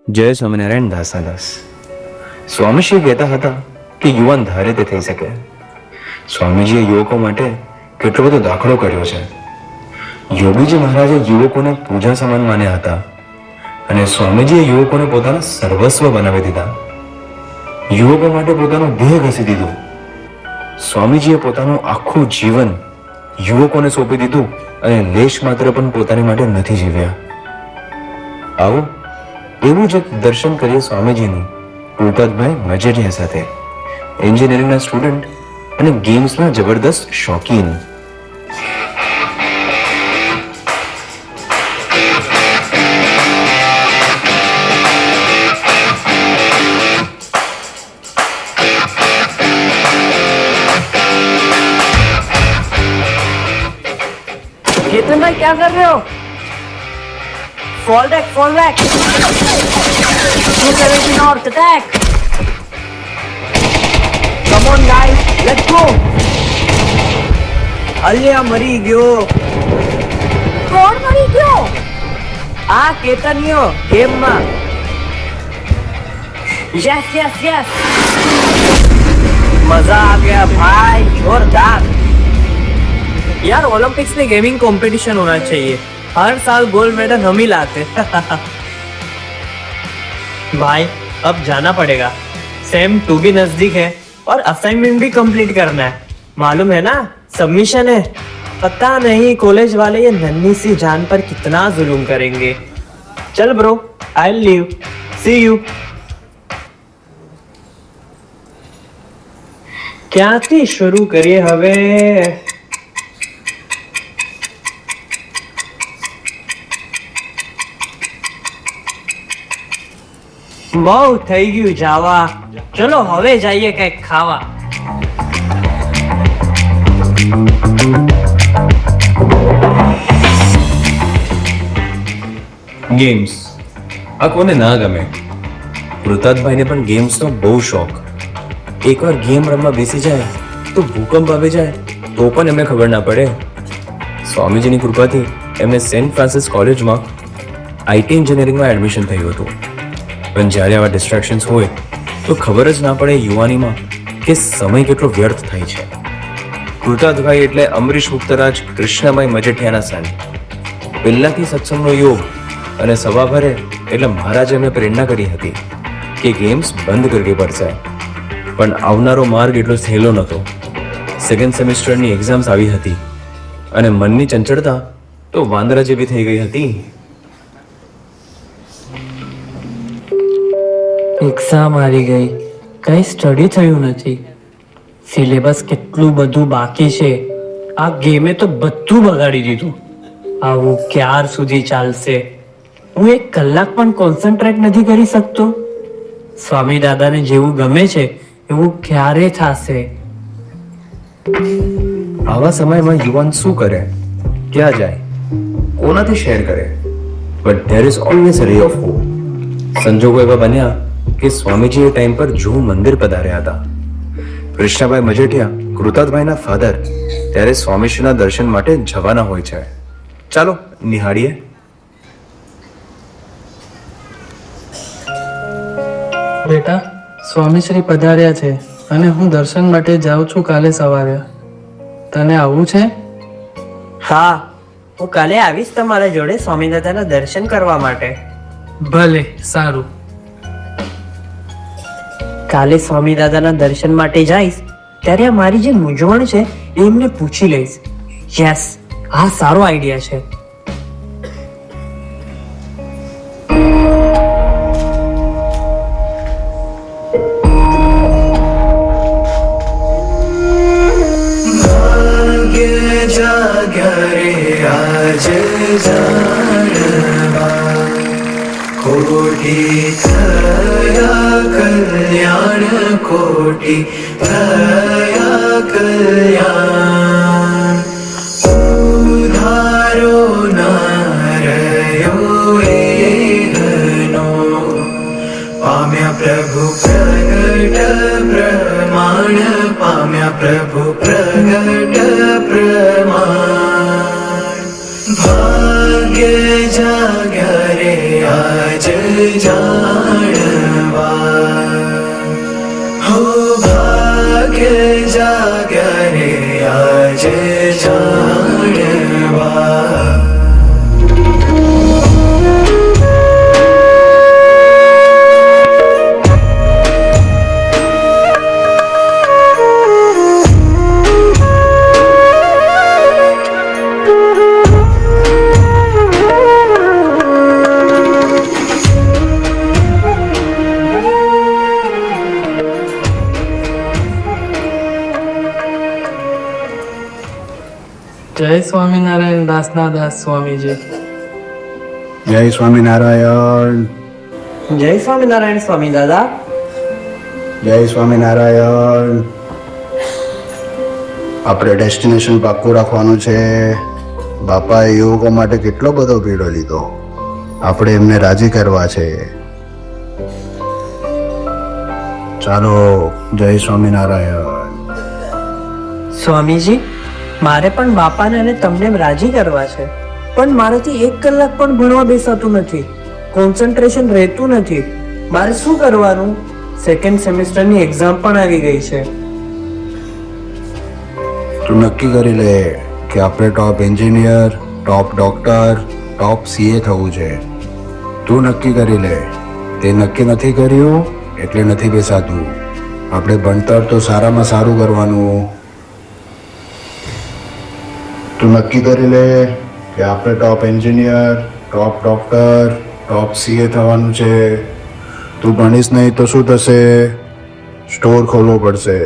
જય સ્વામિનારાયણ દાસાદાસ. સ્વામીશ્રી કહેતા હતા કે યુવાન ધારે તે થઈ શકે. સ્વામીજીએ યુવકો માટે કેટલો બધો દાખલો કર્યો છે. યોગીજી મહારાજે યુવકોને પૂજા સમાન માન્યા હતા અને સ્વામીજીએ યુવકોને પોતાના સર્વસ્વ બનાવી દીધા. યુવકો માટે પોતાનું દેહ ઘસી દીધું. સ્વામીજીએ પોતાનું આખું જીવન યુવકોને સોંપી દીધું અને લેશ માત્ર પણ પોતાની માટે નથી જીવ્યા. આવો એવું જ એક દર્શન કરીએ સ્વામીજીનું કૃપાતભાઈ મજેઠિયા સાથે, એન્જિનિયરિંગના સ્ટુડન્ટ અને ગેમ્સના જબરદસ્ત શોખીન. केतन भाई क्या कर रहे हो? Fall back, fall back. 270 north, attack. Come on guys, let's go. અલ્યા મરી ગયો. કોણ મરી ગયો? આ કેતનિયો ગેમમાં. Yes, yes, yes. મજા આ ગયા ભાઈ, જોરદાર. यार ओलंपिक्स में गेमिंग कंपटीशन होना चाहिए. हर साल गोल्ड मेडल हम ही लाते. भाई अब जाना पड़ेगा. सेम 2 भी नजदीक है और असाइनमेंट भी कंप्लीट करना है. मालूम है ना, सबमिशन है. पता नहीं कॉलेज वाले ये नन्ही सी जान पर कितना जुल्म करेंगे. चल bro, I will leave. See you. ક્યાંથી શરૂ કરીએ હવે? બહુ થઈ ગયું જાવા. ચલો હવે જઈએ કઈક ખાવા. ગેમ્સ આ કોને ના ગમે? કૃતાતભાઈને પણ ગેમ્સનો બહુ શોખ. એકવાર ગેમ રમવા બેસી જાય તો ભૂકંપ આવી જાય તો પણ એમને ખબર ના પડે. સ્વામીજીની કૃપાથી એમને સેન્ટ ફ્રાન્સિસ કોલેજમાં આઈટી એન્જિનિયરિંગમાં એડમિશન થયું હતું. પણ જ્યારે આવા ડિસ્ટ્રેક્શન્સ હોય તો ખબર જ ના પડે યુવાનીમાં કે સમય કેટલો વ્યર્થ થાય છે. કૃતાતભાઈ એટલે અમરીશ મુક્તરાજ કૃષ્ણભાઈ મજેઠિયાના સન. પહેલાથી સત્સંગનો યોગ અને સવા ભરે એટલે મહારાજે એમને પ્રેરણા કરી હતી કે ગેમ્સ બંધ કરવી પડશે. પણ આવનારો માર્ગ એટલો સહેલો નહોતો. સેકન્ડ સેમિસ્ટરની એક્ઝામ્સ આવી હતી અને મનની ચંચળતા તો વાંદરા જેવી થઈ ગઈ હતી. એક્ઝામ આવી ગઈ, કઈ સ્ટડી થયું નથી. સિલેબસ કેટલું બધું બાકી છે. આ ગેમે તો બધું બગાડી દીધું. આવું ક્યાર સુધી ચાલશે? હું 1 કલાક પણ કોન્સન્ટ્રેટ નથી કરી શકતો. સ્વામી દાદાને જેવું ગમે છે એવું ક્યારે થશે? આવા સમયમાં યુવાન શું કરે, ક્યાં જાય, કોનાથી શેર કરે? But there is always a રે ઓફ હોપ. સંજોગો એવા બન્યા કે સ્વામીજી એ ટાઈમ પર જૂ મંદિર પધાર્યા હતા. કૃષ્ણભાઈ મજેઠિયા કૃતાતભાઈના ફાધર ત્યારે સ્વામીશ્રીના દર્શન માટે જવાના હોય છે. ચાલો નિહાળીએ. બેટા, સ્વામીશ્રી પધાર્યા છે અને હું દર્શન માટે જાઉં છું કાલે સવારે. તને આવવું છે? હા, હું કાલે આવીશ તમારા જોડે સ્વામી દાદાના દર્શન કરવા માટે. ભલે, સારું. કાલે સ્વામી દાદાના દર્શન માટે જઈશ ત્યારે આ મારી જે મૂંઝવણ છે એ એમને પૂછી લઈશ. યસ, આ સારો આઈડિયા છે. कोटि थया कल्याण कोटि थया कल्याण उधारो नारयो एहनो पाम्या प्रभु प्रगट प्रमाण पाम्या प्रभु प्रगट प्रमाण भाग्य जाग्या रे आज જાણવા હો ભાગ્ય જાગ્યા રે આજે જાણવા જય સ્વામિનારાયણ દાસના દાસ સ્વામીજી. જય સ્વામિનારાયણ. જય સ્વામિનારાયણ સ્વામી દાદા. જય સ્વામિનારાયણ. આપણે ડેસ્ટિનેશન પાક્કું રાખવાનું છે. બાપાએ યુવકો માટે કેટલો બધો ભીડો લીધો. આપણે એમને રાજી કરવા છે. ચાલો. જય સ્વામિનારાયણ. સ્વામીજી, મારે પણ બાપાને અને તમને રાજી કરવા છે, પણ મારાથી 1 કલાક પણ ભણવા બેસાતું નથી. કોન્સન્ટ્રેશન રહેતું નથી. મારે શું કરવાનું? સેકન્ડ સેમેસ્ટરની એક્ઝામ પણ આવી ગઈ છે. તું નક્કી કરી લે કે આપણે ટોપ એન્જિનિયર, ટોપ ડોક્ટર, ટોપ સીએ થવું છે. તું નક્કી કરી લે. તે નક્કી નથી કર્યું એટલે નથી બેસાતું. આપણે ભણતર તો સારામાં સારું કરવાનું. તું નક્કી કરી લે કે આપણે ટોપ એન્જિનિયર, ટોપ ડોક્ટર, ટોપ સીએ થવાનું છે. તું ભણીશ નહીં તો શું થશે? સ્ટોર ખોલવો પડશે,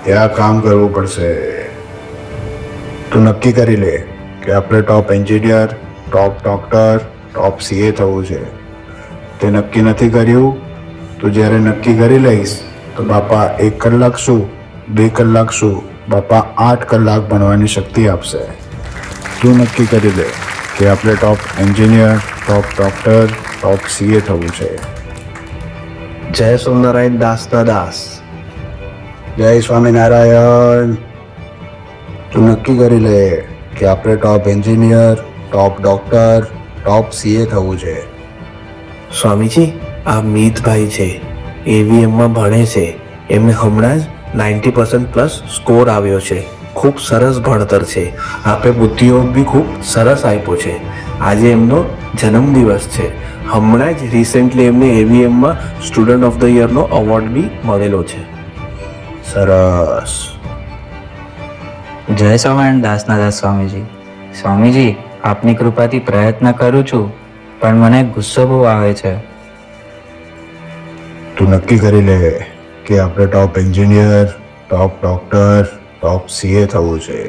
ત્યાં કામ કરવું પડશે. તું નક્કી કરી લે કે આપણે ટોપ એન્જિનિયર, ટોપ ડોક્ટર, ટોપ સીએ થવું છે. તે નક્કી નથી કર્યું. તું જ્યારે નક્કી કરી લઈશ તો બાપા 1 કલાક શું, 2 કલાક શું, બાપા 8 કલાક ભણવાની શક્તિ આપશે. તું નક્કી કરી લે કે આપણે ટોપ એન્જિનિયર, ટોપ ડોક્ટર, ટોપ સીએ થવું છે. જય સ્વામિનારાયણ દાસના દાસ. જય સ્વામિનારાયણ. તું નક્કી કરી લે કે આપણે ટોપ એન્જિનિયર, ટોપ ડોક્ટર, ટોપ સીએ થવું છે. સ્વામીજી, આ મિતભાઈ છે, એવીએમમાં ભણે છે. એમને હમણાં જ 90% પ્લસ સ્કોર આવ્યો છે. ખૂબ સરસ ભણતર છે. આપણે બુદ્ધિઓ બી ખૂબ સરસ આપ્યો છે. આજે એમનો જન્મદિવસ છે. હમણાં જ રિસેન્ટલી એમને એવીએમમાં સ્ટુડન્ટ ઓફ ધ યરનો એવોર્ડ બી મળેલો છે. સરસ. જય સ્વામિનારાયણ દાસના દાસ સ્વામીજી. સ્વામીજી, આપની કૃપાથી પ્રયત્ન કરું છું, પણ મને ગુસ્સો બહુ આવે છે. તું નક્કી કરી લે કે આપણે ટોપ એન્જિનિયર, ટોપ ડોક્ટર, ટોપ સીએ થવું છે.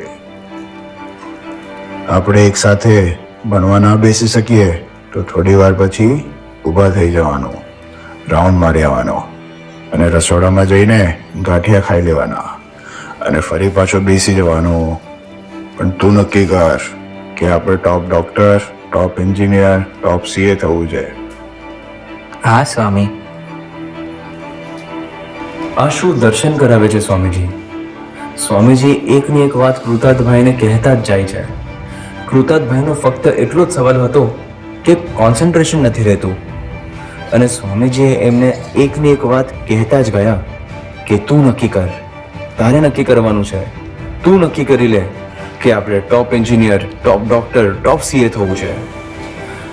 આપણે એક સાથે ભણવા ના બેસી શકીએ તો થોડી વાર પછી ઊભા થઈ જવાનું, રાઉન્ડ મારી આવવાનો અને રસોડામાં જઈને ગાંઠિયા ખાઈ લેવાના અને ફરી પાછો બેસી જવાનું. પણ તું નક્કી કર કે આપણે ટોપ ડોક્ટર, ટોપ એન્જિનિયર, ટોપ સીએ થવું છે. હા સ્વામી. આ શું દર્શન કરાવે છે સ્વામીજી? સ્વામીજી એકની એક વાત કૃતાર્થભાઈને કહેતા જ જાય છે. કૃતાર્થભાઈનો ફક્ત એટલો જ સવાલ હતો કે કોન્સન્ટ્રેશન નથી રહેતું, અને સ્વામીજીએ એમને એકની એક વાત કહેતા જ ગયા કે તું નક્કી કર, તારે નક્કી કરવાનું છે. તું નક્કી કરી લે કે આપણે ટોપ એન્જિનિયર, ટોપ ડોક્ટર, ટોપ સીએ થવું છે.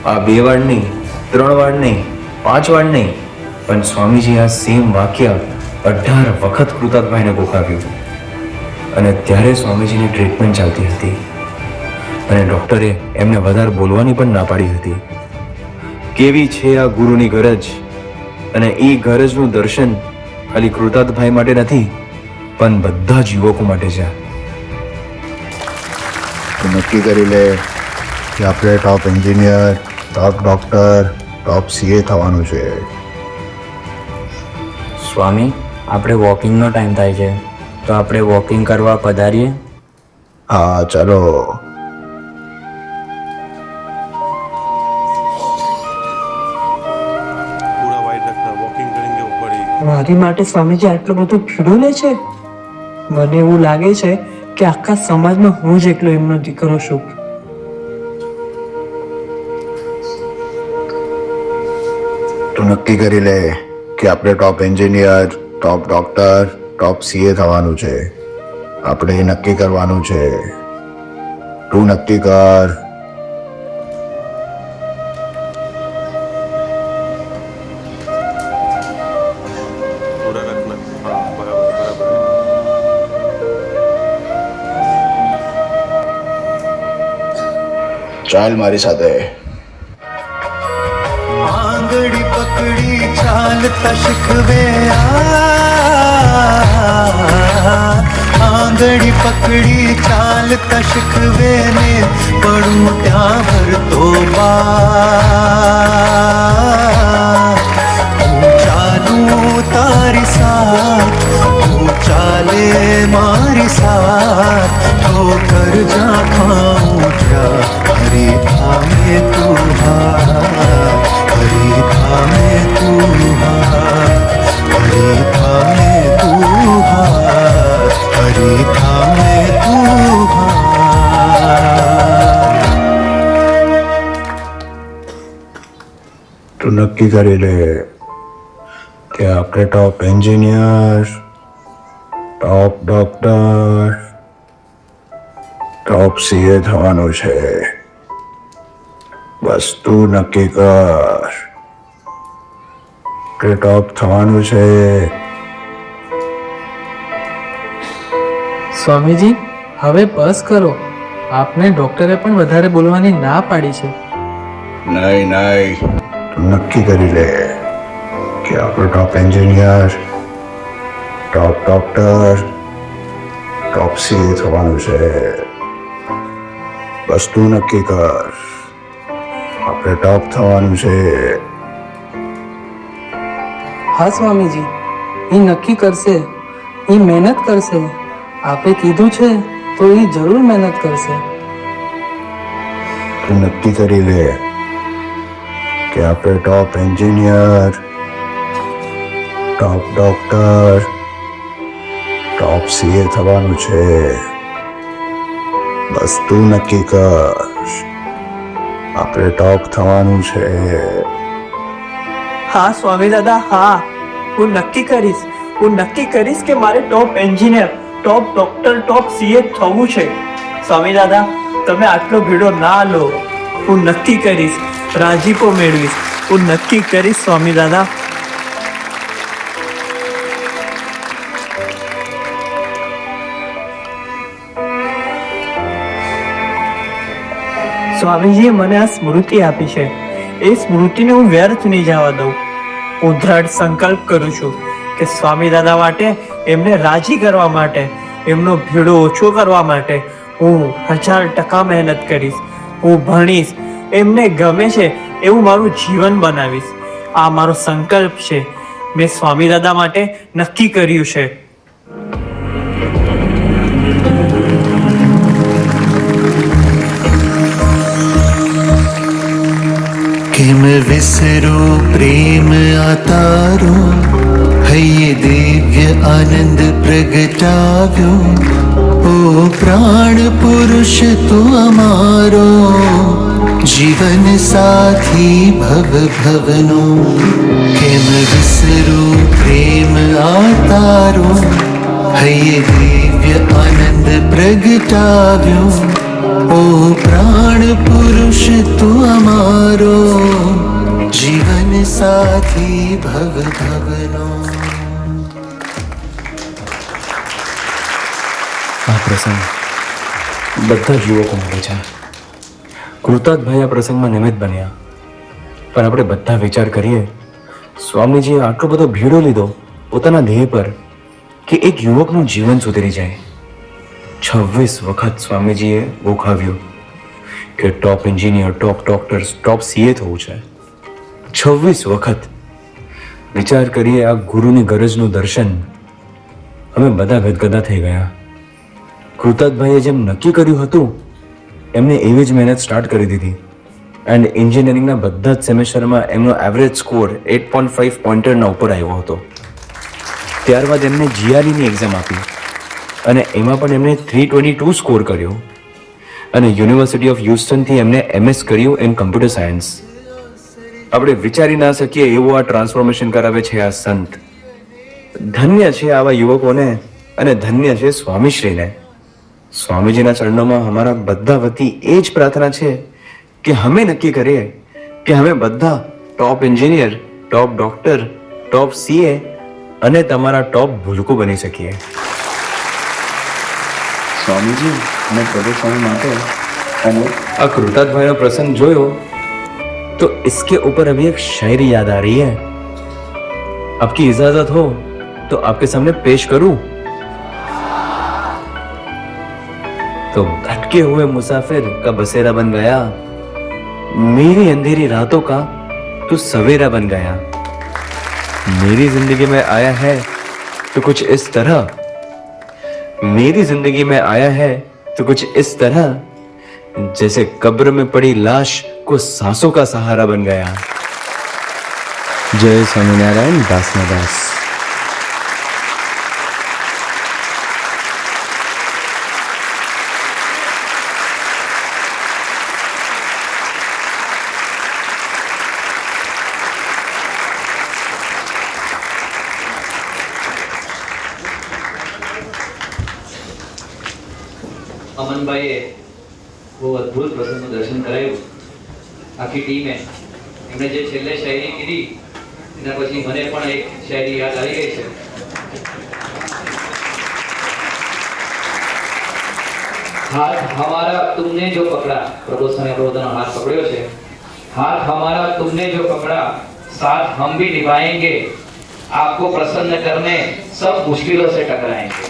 આ 2 વાર નહીં, 3 વાર નહીં, 5 વાર નહીં, પણ સ્વામીજી આ સેમ વાક્ય 18 વખત કૃતાર્થભાઈને ગોખાવ્યું. અને ત્યારે સ્વામીજીની ટ્રીટમેન્ટ ચાલતી હતી અને ડૉક્ટરે એમને વધારે બોલવાની પણ ના પાડી હતી. કેવી છે આ ગુરુની ગરજ! અને એ ગરજનું દર્શન ખાલી કૃતાર્થભાઈ માટે નથી, પણ બધા જ યુવકો માટે છે. તું નક્કી કરી લે કે આપણે ટોપ એન્જિનિયર, ટોપ ડોક્ટર, ટોપ સીએ થવાનું છે. સ્વામી, આપણે વોકિંગનો ટાઈમ થાય છે, તો આપણે વોકિંગ કરવા પધારીએ. હા, ચાલો. पूरा वाइड रखना, वॉकिंग करेंगे ऊपर ही. મારી માટે સ્વામીજી આટલું બધું ભીડું લે છે. મને એવું લાગે છે કે આખા સમાજમાં હું જ એકલો એમનો દીકરો છું. તું નક્કી કરી લે કે આપણે ટોપ એન્જિનિયર, ટોપ ડોક્ટર, ટોપ સીએ થવાનું છે. આપણે એ નક્કી કરવાનું છે. તું નક્કી કર. पूरा रखना. हाँ बराबर बराबर. ચાલ મારી સાથે. आंगड़ी पकड़ी चालता शिकवे आंगड़ी पकड़ी चालता शिकवे ने पड़ू त्या भर तो चालू तारी साथ तू चाले मारी साथ तो कर जा खाऊं क्या हरी थामे तू हरी थामे तू हरी थामे तू हरी थामे तू તું નક્કી કરી લે કે આપણે ટોપ એન્જિનિયર, ટોપ ડોક્ટર, ટોપ સીએ થવાનું છે. બસ તું નક્કી કર કે ટોપ થવાનું છે. સ્વામીજી, હવે બસ કરો. આપને ડોક્ટરે પણ વધારે બોલવાની ના પાડી છે. નહીં નહીં, તું નક્કી કરી લે કે આપણે ટોપ એન્જિનિયર, ટોપ ડોક્ટર, ટોપ સીએ થવાનું છે. બસ તું નક્કી કર. આપણે ટોપ થવાનું છે. હા સ્વામીજી, એ નક્કી કરશે. એ મહેનત કરશે. આપે કીધું છે તો એ જરૂર મહેનત કરશે. તું નક્કી કરી લે કે આપણે ટોપ એન્જિનિયર, ટોપ ડોક્ટર, ટોપ સીએ થવાનું છે. બસ તું નક્કી કર. આપણે ટોપ થવાનું છે. હા સ્વામી દાદા, હા, હું નક્કી કરીશ. હું નક્કી કરીશ કે મારે ટોપ એન્જિનિયર, ટોપ ડોક્ટર, ટોપ સીએ થવું છે. સ્વામી દાદા, તમે આટલો ભીડો ના લો. હું નક્કી કરીશ, રાજીપો મેળવીશ. હું નક્કી કરીશ સ્વામી દાદા. સ્વામીજીએ મને આ સ્મૃતિ આપી છે. એ સ્મૃતિને હું વ્યર્થ નહીં જવા દઉં. હું દ્રઢ સંકલ્પ કરું છું કે સ્વામી દાદા માટે, એમને રાજી કરવા માટે, એમનો ભીડો ઓછો કરવા માટે હું 1000% મહેનત કરીશ. હું ભણીશ, એમને ગમે છે એવું મારું જીવન બનાવીશ. આ મારો સંકલ્પ છે. મેં સ્વામી દાદા માટે નક્કી કર્યું છે. किम विसरो प्रेम आतारो हये दिव्य आनंद प्रगटाव्यो ओ प्राण पुरुष तो अमारो जीवन साथी भव भवनो किम विसरो प्रेम आतारो हये दिव्य आनंद प्रगटाव्यो ओ प्राण पुरुष तू अमारो जीवन साथी भव भवनो. આ પ્રસંગ બધા જ યુવકો માટે છે. કૃતાર્થભાઈ આ પ્રસંગમાં નિમિત્ત બન્યા. પણ આપણે બધા વિચાર કરીએ, સ્વામીજીએ આટલો બધો ભીડો લીધો પોતાના ધ્યેય પર કે એક યુવકનું જીવન સુધરી જાય. 26 વખત સ્વામીજીએ ગોખાવ્યું કે ટોપ એન્જિનિયર, ટોપ ડોક્ટર, ટોપ સીએ થવું છે. 26 વખત. વિચાર કરીએ, આ ગુરુની ગરજનું દર્શન. અમે બધા ગદગદા થઈ ગયા. કૃતાર્થભાઈએ જેમ નક્કી કર્યું હતું એમને એવી જ મહેનત સ્ટાર્ટ કરી દીધી. એન્ડ એન્જિનિયરિંગના બધા જ સેમેસ્ટરમાં એમનો એવરેજ સ્કોર 8.5 પોઈન્ટરના ઉપર આવ્યો હતો. ત્યારબાદ એમને જીઆરઈની એક્ઝામ આપી અને એમાં પણ એમને 322 સ્કોર કર્યો. અને યુનિવર્સિટી ઓફ હ્યુસ્ટનથી એમને MS કર્યું ઇન કમ્પ્યુટર સાયન્સ. આપણે વિચારી ના શકીએ એવું આ ટ્રાન્સફોર્મેશન કરાવે છે આ સંત. ધન્ય છે આવા યુવકોને અને ધન્ય છે સ્વામીશ્રીને. સ્વામીજીના ચરણોમાં અમારા બધા વતી એ જ પ્રાર્થના છે કે અમે નક્કી કરીએ કે અમે બધા ટોપ એન્જિનિયર, ટોપ ડોક્ટર, ટોપ સીએ અને તમારા ટોપ ભૂલકુ બની શકીએ. સ્વામીજી અને પ્રભુ સ્વામી માટે અને આ કૃતાર્થભાઈનો પ્રસંગ જોયો तो इसके ऊपर अभी एक शायरी याद आ रही है. आपकी इजाजत हो तो आपके सामने पेश करूं. तो भटके हुए मुसाफिर का बसेरा बन गया, मेरी अंधेरी रातों का तू सवेरा बन गया. मेरी जिंदगी में आया है तो कुछ इस तरह, मेरी जिंदगी में आया है तो कुछ इस तरह जैसे कब्र में पड़ी लाश को सांसों का सहारा बन गया. जय स्वामीनारायण. दास ना दास. અમનભાઈએ બહુ અદ્ભુત પ્રસંગનું દર્શન કરાયું. આખી ટીમે એમણે જે છેલ્લે શાયરી કીધી એના પછી મને પણ એક શાયરી યાદ આવી ગઈ છે. हाथ हमारा तुमने जो पकड़ा, प्रभु स्वामी प्रभुदानो हाथ पकड़ो છે. हाथ हमारा तुमने जो पकड़ा, साथ हम भी निभाएंगे, आपको प्रसन्न करने सब मुश्किलों से टकराएंगे.